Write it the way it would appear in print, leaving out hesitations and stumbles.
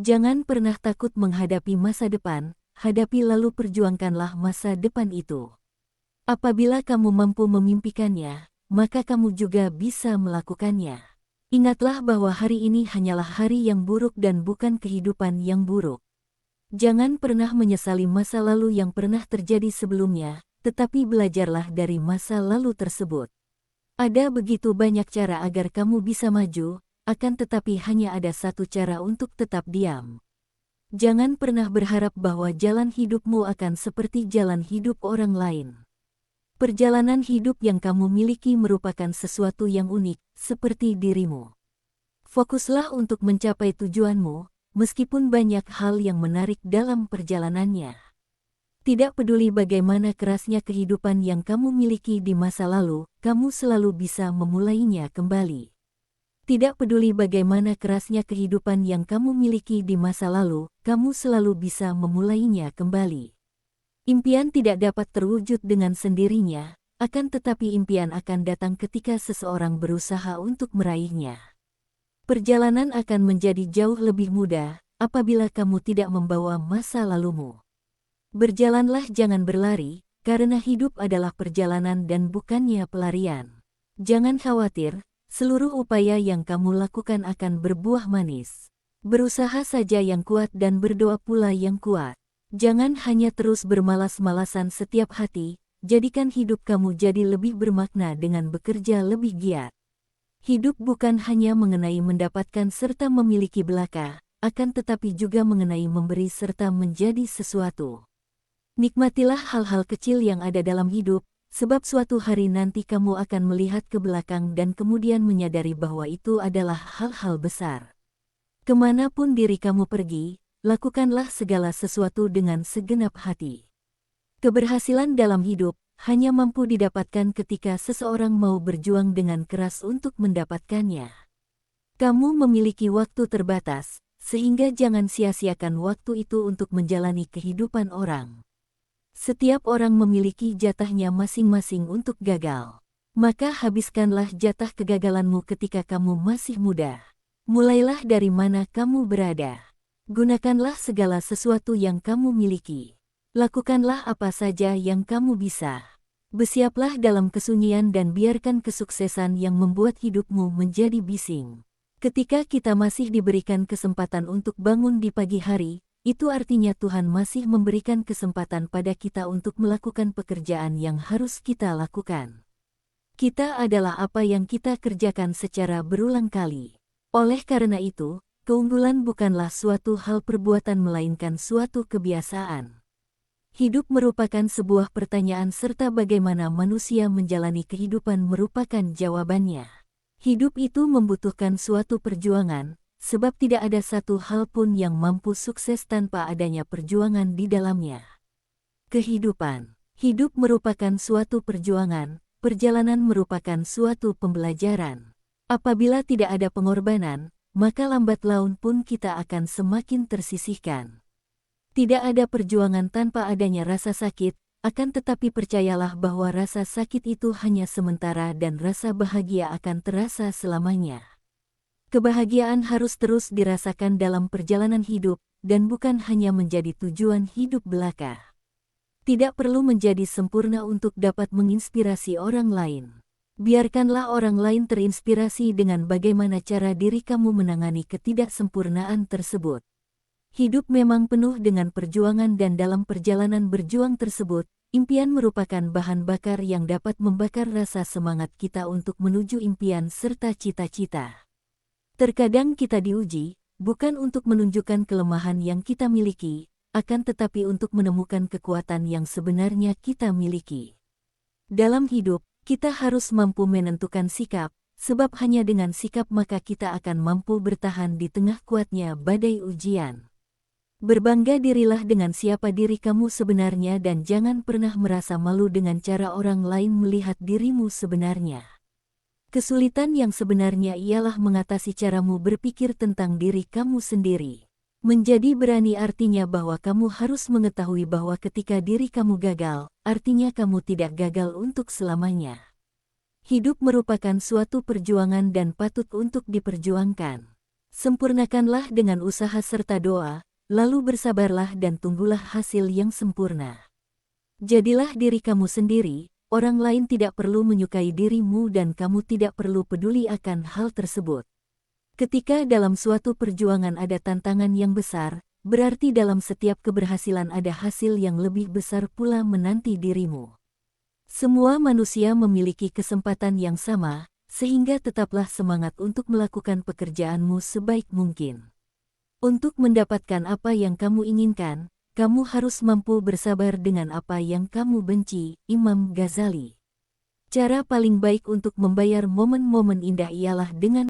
Jangan pernah takut menghadapi masa depan, hadapi lalu perjuangkanlah masa depan itu. Apabila kamu mampu memimpikannya, maka kamu juga bisa melakukannya. Ingatlah bahwa hari ini hanyalah hari yang buruk dan bukan kehidupan yang buruk. Jangan pernah menyesali masa lalu yang pernah terjadi sebelumnya, tetapi belajarlah dari masa lalu tersebut. Ada begitu banyak cara agar kamu bisa maju, akan tetapi hanya ada satu cara untuk tetap diam. Jangan pernah berharap bahwa jalan hidupmu akan seperti jalan hidup orang lain. Perjalanan hidup yang kamu miliki merupakan sesuatu yang unik, seperti dirimu. Fokuslah untuk mencapai tujuanmu, meskipun banyak hal yang menarik dalam perjalanannya. Tidak peduli bagaimana kerasnya kehidupan yang kamu miliki di masa lalu, kamu selalu bisa memulainya kembali. Tidak peduli bagaimana kerasnya kehidupan yang kamu miliki di masa lalu, kamu selalu bisa memulainya kembali. Impian tidak dapat terwujud dengan sendirinya, akan tetapi impian akan datang ketika seseorang berusaha untuk meraihnya. Perjalanan akan menjadi jauh lebih mudah apabila kamu tidak membawa masa lalumu. Berjalanlah, jangan berlari, karena hidup adalah perjalanan dan bukannya pelarian. Jangan khawatir, seluruh upaya yang kamu lakukan akan berbuah manis. Berusaha saja yang kuat dan berdoa pula yang kuat. Jangan hanya terus bermalas-malasan setiap hati, jadikan hidup kamu jadi lebih bermakna dengan bekerja lebih giat. Hidup bukan hanya mengenai mendapatkan serta memiliki belaka, akan tetapi juga mengenai memberi serta menjadi sesuatu. Nikmatilah hal-hal kecil yang ada dalam hidup, sebab suatu hari nanti kamu akan melihat ke belakang dan kemudian menyadari bahwa itu adalah hal-hal besar. Kemanapun diri kamu pergi, lakukanlah segala sesuatu dengan segenap hati. Keberhasilan dalam hidup hanya mampu didapatkan ketika seseorang mau berjuang dengan keras untuk mendapatkannya. Kamu memiliki waktu terbatas, sehingga jangan sia-siakan waktu itu untuk menjalani kehidupan orang. Setiap orang memiliki jatahnya masing-masing untuk gagal. Maka habiskanlah jatah kegagalanmu ketika kamu masih muda. Mulailah dari mana kamu berada. Gunakanlah segala sesuatu yang kamu miliki. Lakukanlah apa saja yang kamu bisa. Bersiaplah dalam kesunyian dan biarkan kesuksesan yang membuat hidupmu menjadi bising. Ketika kita masih diberikan kesempatan untuk bangun di pagi hari, itu artinya Tuhan masih memberikan kesempatan pada kita untuk melakukan pekerjaan yang harus kita lakukan. Kita adalah apa yang kita kerjakan secara berulang kali. Oleh karena itu, keunggulan bukanlah suatu hal perbuatan melainkan suatu kebiasaan. Hidup merupakan sebuah pertanyaan serta bagaimana manusia menjalani kehidupan merupakan jawabannya. Hidup itu membutuhkan suatu perjuangan, sebab tidak ada satu hal pun yang mampu sukses tanpa adanya perjuangan di dalamnya. Kehidupan. Hidup merupakan suatu perjuangan, perjalanan merupakan suatu pembelajaran. Apabila tidak ada pengorbanan, maka lambat laun pun kita akan semakin tersisihkan. Tidak ada perjuangan tanpa adanya rasa sakit, akan tetapi percayalah bahwa rasa sakit itu hanya sementara dan rasa bahagia akan terasa selamanya. Kebahagiaan harus terus dirasakan dalam perjalanan hidup, dan bukan hanya menjadi tujuan hidup belaka. Tidak perlu menjadi sempurna untuk dapat menginspirasi orang lain. Biarkanlah orang lain terinspirasi dengan bagaimana cara diri kamu menangani ketidaksempurnaan tersebut. Hidup memang penuh dengan perjuangan dan dalam perjalanan berjuang tersebut, impian merupakan bahan bakar yang dapat membakar rasa semangat kita untuk menuju impian serta cita-cita. Terkadang kita diuji, bukan untuk menunjukkan kelemahan yang kita miliki, akan tetapi untuk menemukan kekuatan yang sebenarnya kita miliki. Dalam hidup, kita harus mampu menentukan sikap, sebab hanya dengan sikap maka kita akan mampu bertahan di tengah kuatnya badai ujian. Berbangga dirilah dengan siapa diri kamu sebenarnya dan jangan pernah merasa malu dengan cara orang lain melihat dirimu sebenarnya. Kesulitan yang sebenarnya ialah mengatasi caramu berpikir tentang diri kamu sendiri. Menjadi berani artinya bahwa kamu harus mengetahui bahwa ketika diri kamu gagal, artinya kamu tidak gagal untuk selamanya. Hidup merupakan suatu perjuangan dan patut untuk diperjuangkan. Sempurnakanlah dengan usaha serta doa, lalu bersabarlah dan tunggulah hasil yang sempurna. Jadilah diri kamu sendiri, orang lain tidak perlu menyukai dirimu dan kamu tidak perlu peduli akan hal tersebut. Ketika dalam suatu perjuangan ada tantangan yang besar, berarti dalam setiap keberhasilan ada hasil yang lebih besar pula menanti dirimu. Semua manusia memiliki kesempatan yang sama, sehingga tetaplah semangat untuk melakukan pekerjaanmu sebaik mungkin. Untuk mendapatkan apa yang kamu inginkan, kamu harus mampu bersabar dengan apa yang kamu benci. Imam Ghazali. Cara paling baik untuk membayar momen-momen indah ialah dengan